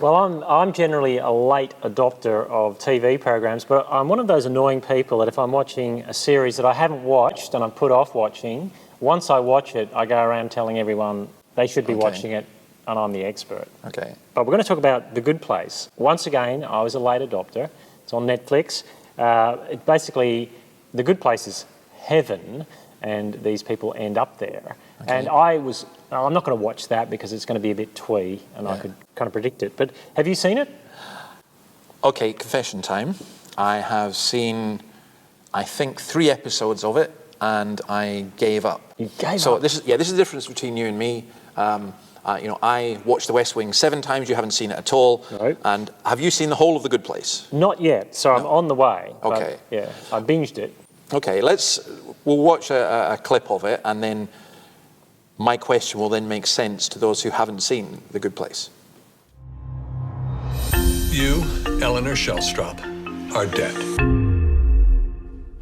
Well, I'm generally a late adopter of TV programs, but I'm one of those annoying people that if I'm watching a series that I haven't watched and I'm put off watching, once I watch it, I go around telling everyone they should be watching it and I'm the expert. Okay. But we're going to talk about The Good Place. Once again, I was a late adopter. It's on Netflix. Basically, The Good Place is heaven, and these people end up there. Okay. And I'm not going to watch that because it's going to be a bit twee, and I could kind of predict it. But have you seen it? Okay, confession time. I have seen, I think, 3 episodes of it, and I gave up. You gave up? So this is the difference between you and me. I watched The West Wing 7 times. You haven't seen it at all. No. And have you seen the whole of The Good Place? Not yet. So I'm on the way. Okay. But, yeah, I binged it. Okay, we'll watch a clip of it, and then my question will then make sense to those who haven't seen The Good Place. You, Eleanor Shellstrop, are dead.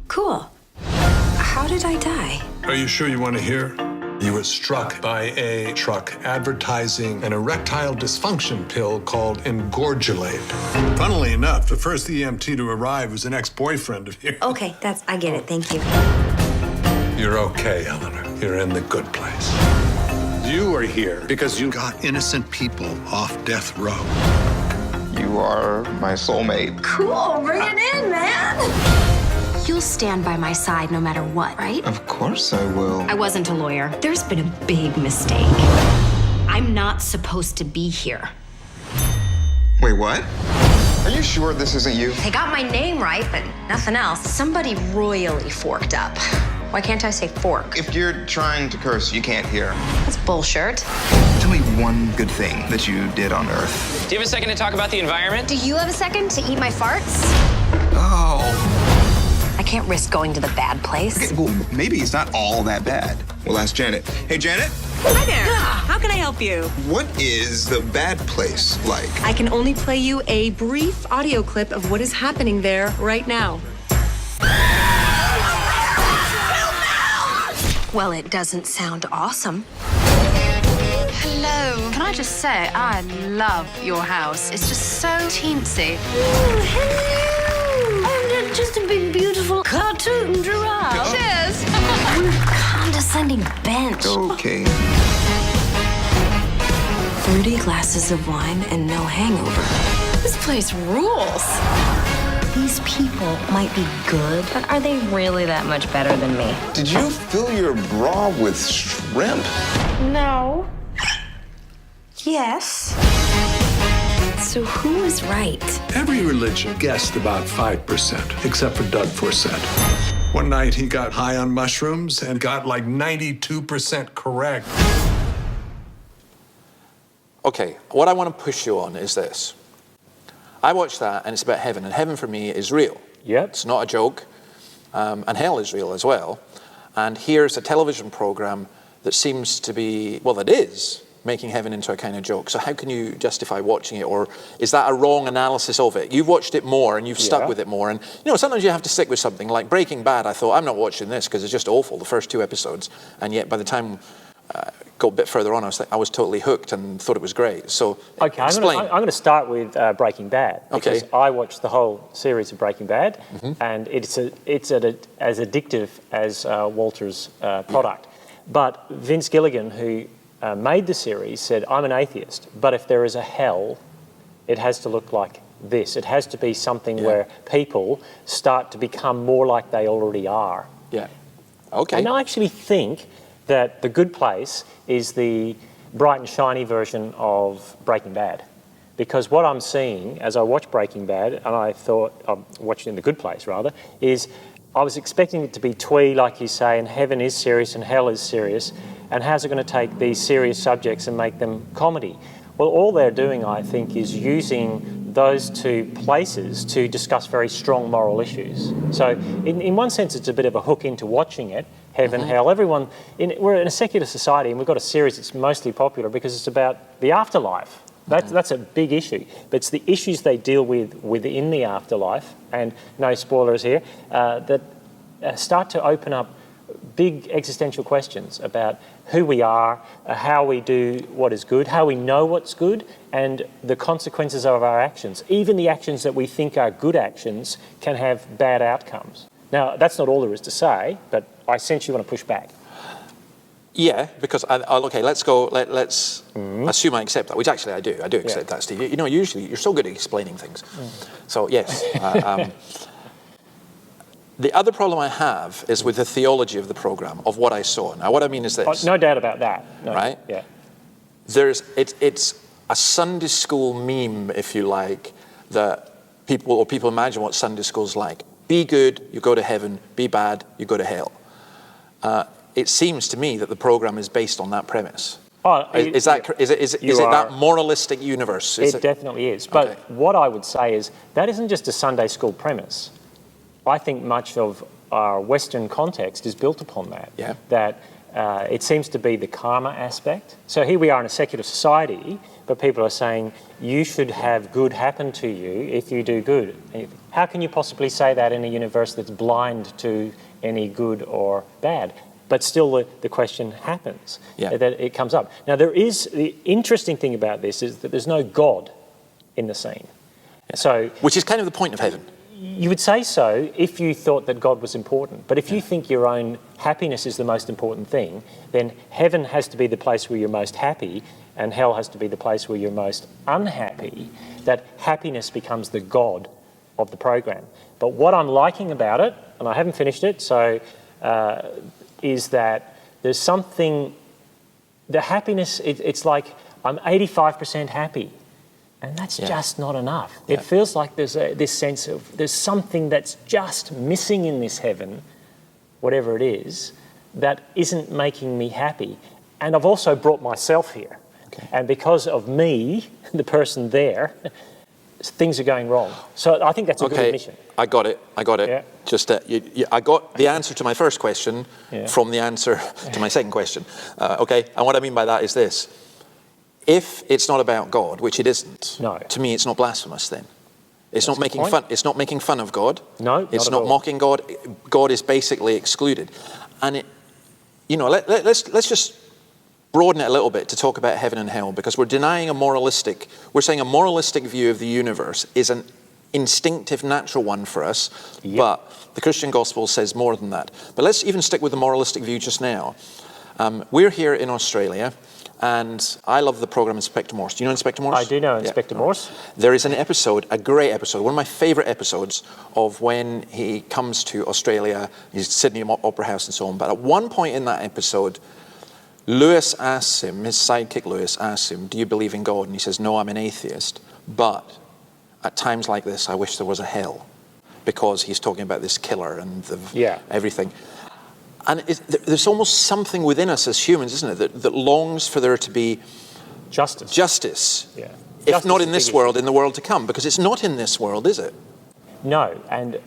Cool. How did I die? Are you sure you want to hear? You were struck by a truck advertising an erectile dysfunction pill called Engorgulate. Funnily enough, the first EMT to arrive was an ex-boyfriend of yours. Okay, I get it, thank you. You're okay, Eleanor. You're in the good place. You are here because you got innocent people off death row. You are my soulmate. Cool, bring it in, man! You'll stand by my side no matter what, right? Of course I will. I wasn't a lawyer. There's been a big mistake. I'm not supposed to be here. Wait, what? Are you sure this isn't you? They got my name right, but nothing else. Somebody royally forked up. Why can't I say fork? If you're trying to curse, you can't hear. That's bullshit. Tell me one good thing that you did on Earth. Do you have a second to talk about the environment? Do you have a second to eat my farts? Oh. I can't risk going to the bad place. Okay, well, maybe it's not all that bad. We'll ask Janet. Hey, Janet? Hi there. How can I help you? What is the bad place like? I can only play you a brief audio clip of what is happening there right now. Well, it doesn't sound awesome. Hello. Can I just say, I love your house. It's just so teensy. Oh, hello. I'm just a big, beautiful cartoon giraffe. Cheers. Condescending bench. Okay. Fruity glasses of wine and no hangover. This place rules. These people might be good, but are they really that much better than me? Did you fill your bra with shrimp? No. Yes. So who is right? Every religion guessed about 5%, except for Doug Forsett. One night he got high on mushrooms and got like 92% correct. Okay, what I want to push you on is this. I watched that, and it's about heaven, and heaven for me is real. Yep. It's not a joke, and hell is real as well. And here's a television program that seems to be, well, it is, making heaven into a kind of joke. So how can you justify watching it, or is that a wrong analysis of it? You've watched it more, and you've stuck with it more, and sometimes you have to stick with something. Like Breaking Bad, I thought, I'm not watching this because it's just awful, the first 2 episodes, and yet by the time got a bit further on, I was totally hooked and thought it was great. So okay, explain. I'm going to start with Breaking Bad because I watched the whole series of Breaking Bad, and it's as addictive as Walter's product. But Vince Gilligan, who made the series, said, I'm an atheist, but if there is a hell, it has to look like this. It has to be something where people start to become more like they already are. Yeah. Okay. And I actually think that The Good Place is the bright and shiny version of Breaking Bad. Because what I'm seeing as I watch Breaking Bad, and I thought, I'm watching The Good Place rather, is I was expecting it to be twee, like you say, and heaven is serious and hell is serious, and how's it going to take these serious subjects and make them comedy? Well, all they're doing, I think, is using those 2 places to discuss very strong moral issues. So in one sense, it's a bit of a hook into watching it, heaven, hell. Everyone, we're in a secular society, and we've got a series that's mostly popular because it's about the afterlife. That's a big issue. But it's the issues they deal with within the afterlife, and no spoilers here, that start to open up big existential questions about who we are, how we do what is good, how we know what's good, and the consequences of our actions. Even the actions that we think are good actions can have bad outcomes. Now, that's not all there is to say, but I sense you want to push back. Yeah, because let's go. Let's assume I accept that, which actually I do. I do accept that, Steve. You know, usually you're so good at explaining things. So yes. The other problem I have is with the theology of the program, of what I saw. Now, what I mean is this. No doubt about that. No, right? Yeah. It's a Sunday school meme, if you like, that people imagine what Sunday school's like. Be good, you go to heaven. Be bad, you go to hell. It seems to me that the program is based on that premise. Is it that moralistic universe? It definitely is. But what I would say is that isn't just a Sunday school premise. I think much of our Western context is built upon that. Yeah. That it seems to be the karma aspect. So here we are in a secular society, but people are saying you should have good happen to you if you do good. How can you possibly say that in a universe that's blind to any good or bad? But still the question happens, that it comes up. Now, the interesting thing about this is that there's no God in the scene. So, which is kind of the point of heaven. You would say so if you thought that God was important. But if you think your own happiness is the most important thing, then heaven has to be the place where you're most happy and hell has to be the place where you're most unhappy. That happiness becomes the God of the program. But what I'm liking about it, and I haven't finished it, so is that there's something, the happiness, it's like I'm 85% happy. And that's just not enough. It feels like there's this sense of there's something that's just missing in this heaven, whatever it is, that isn't making me happy. And I've also brought myself here. Okay. And because of me, the person there, things are going wrong. So I think that's a good admission. I got it. Yeah. Just I got the answer to my first question from the answer to my second question. And what I mean by that is this. If it's not about God, which it isn't, to me it's not blasphemous then. It's not making fun. It's not making fun of God. No, it's not mocking God. God is basically excluded, and let's just broaden it a little bit to talk about heaven and hell, because we're saying a moralistic view of the universe is an instinctive, natural one for us, but the Christian gospel says more than that. But let's even stick with the moralistic view just now. We're here in Australia. And I love the program Inspector Morse. Do you know Inspector Morse? I do know Inspector Morse. There is an episode, a great episode, one of my favourite episodes of when he comes to Australia. He's at Sydney Opera House and so on. But at one point in that episode, Lewis asks him, his sidekick Lewis asks him, do you believe in God? And he says, no, I'm an atheist. But at times like this, I wish there was a hell. Because he's talking about this killer and everything. And there's almost something within us as humans, isn't it, that longs for there to be justice. Yeah. If not in this world, in the world to come, because it's not in this world, is it? No, and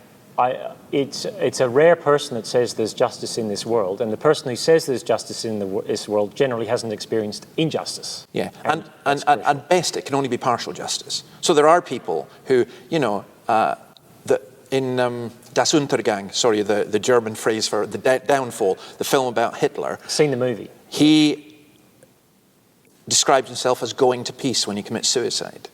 it's a rare person that says there's justice in this world, and the person who says there's justice in this world generally hasn't experienced injustice. Yeah, and at best it can only be partial justice. So there are people who, in Das Untergang, the German phrase for the downfall, the film about Hitler. Seen the movie. He describes himself as going to peace when he commits suicide.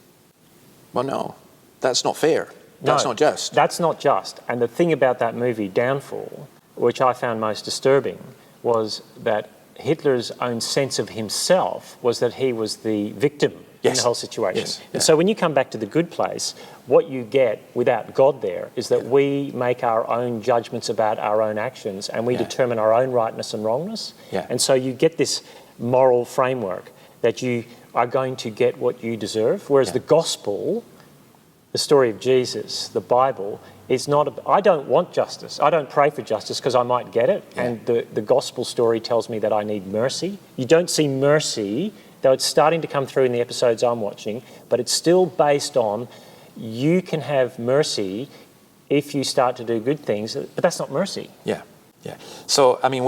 Well, no, that's not fair. That's not just. That's not just. And the thing about that movie, Downfall, which I found most disturbing, was that Hitler's own sense of himself was that he was the victim in the whole situation. Yes. And so when you come back to the good place, what you get without God there is that we make our own judgments about our own actions and we determine our own rightness and wrongness. Yeah. And so you get this moral framework that you are going to get what you deserve, whereas the gospel, the story of Jesus, the Bible, is not. I don't want justice. I don't pray for justice because I might get it. Yeah. And the gospel story tells me that I need mercy. You don't see mercy, though it's starting to come through in the episodes I'm watching, but it's still based on you can have mercy if you start to do good things, but that's not mercy. Yeah. So, I mean,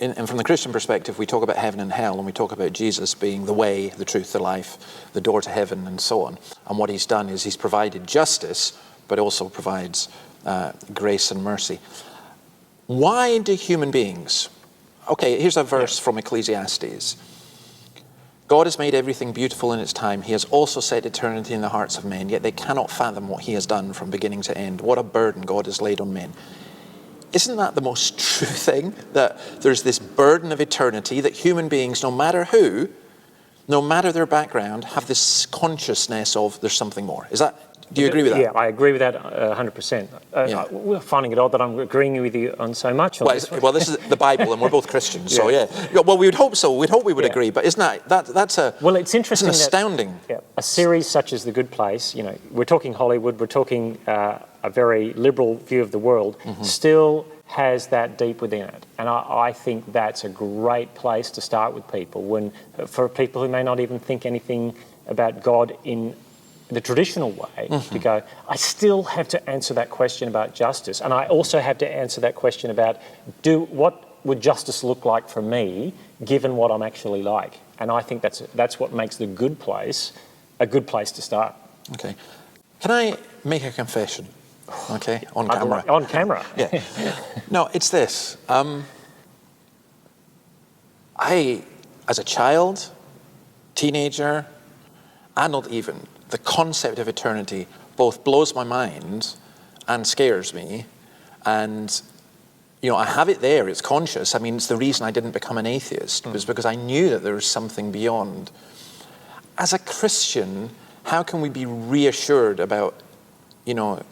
and from the Christian perspective, we talk about heaven and hell, and we talk about Jesus being the way, the truth, the life, the door to heaven, and so on. And what he's done is he's provided justice, but also provides grace and mercy. Why do human beings... Okay, here's a verse from Ecclesiastes. God has made everything beautiful in its time. He has also set eternity in the hearts of men, yet they cannot fathom what he has done from beginning to end. What a burden God has laid on men. Isn't that the most true thing? That there's this burden of eternity that human beings, no matter who, no matter their background, have this consciousness of there's something more. Do you agree with that? Yeah, I agree with that 100%. We're finding it odd that I'm agreeing with you on so much. Well, this is the Bible, and we're both Christians, so yeah. Well, we would hope so. We'd hope we would agree, but isn't that's a... Well, it's interesting. It's an astounding... A series such as The Good Place, we're talking Hollywood, we're talking a very liberal view of the world, still has that deep within it. And I think that's a great place to start with people, for people who may not even think anything about God in the traditional way, to go, I still have to answer that question about justice. And I also have to answer that question about what would justice look like for me, given what I'm actually like. And I think that's what makes The Good Place a good place to start. Okay. Can I make a confession? Okay, on camera. On camera? Yeah. No, it's this. I, as a child, teenager, adult even, the concept of eternity both blows my mind and scares me. And, I have it there, it's conscious. I mean, it's the reason I didn't become an atheist, was because I knew that there was something beyond. As a Christian, how can we be reassured about,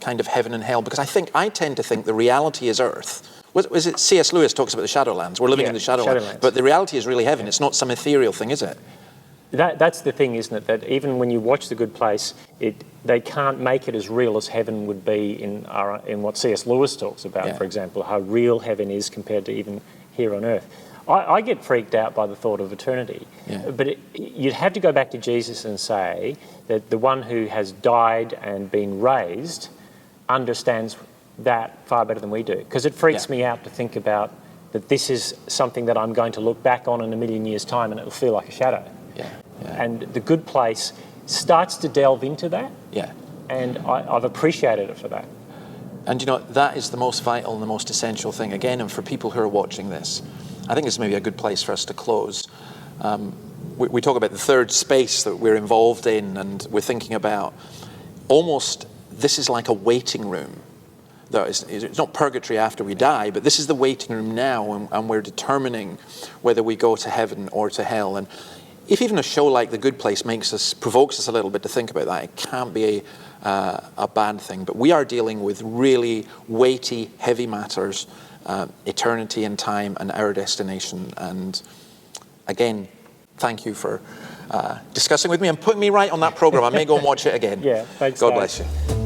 kind of heaven and hell? Because I tend to think the reality is earth. Was it C.S. Lewis talks about the Shadowlands? We're living in the Shadowlands. But the reality is really heaven. It's not some ethereal thing, is it? That's the thing, isn't it? That even when you watch The Good Place, they can't make it as real as heaven would be in what C.S. Lewis talks about, for example, how real heaven is compared to even here on earth. I get freaked out by the thought of eternity. Yeah. But you'd have to go back to Jesus and say that the one who has died and been raised understands that far better than we do. Because it freaks me out to think about that this is something that I'm going to look back on in a million years' time and it'll feel like a shadow. Yeah. And The Good Place starts to delve into that. Yeah. And I've appreciated it for that. And that is the most vital and the most essential thing. Again, and for people who are watching this, I think it's maybe a good place for us to close. We talk about the third space that we're involved in, and we're thinking about almost this is like a waiting room. It's not purgatory after we die, but this is the waiting room now, and we're determining whether we go to heaven or to hell. And if even a show like The Good Place provokes us a little bit to think about that, it can't be a bad thing. But we are dealing with really weighty, heavy matters, eternity and time and our destination. And again, thank you for discussing with me and putting me right on that program. I may go and watch it again. Yeah, thanks. God bless you.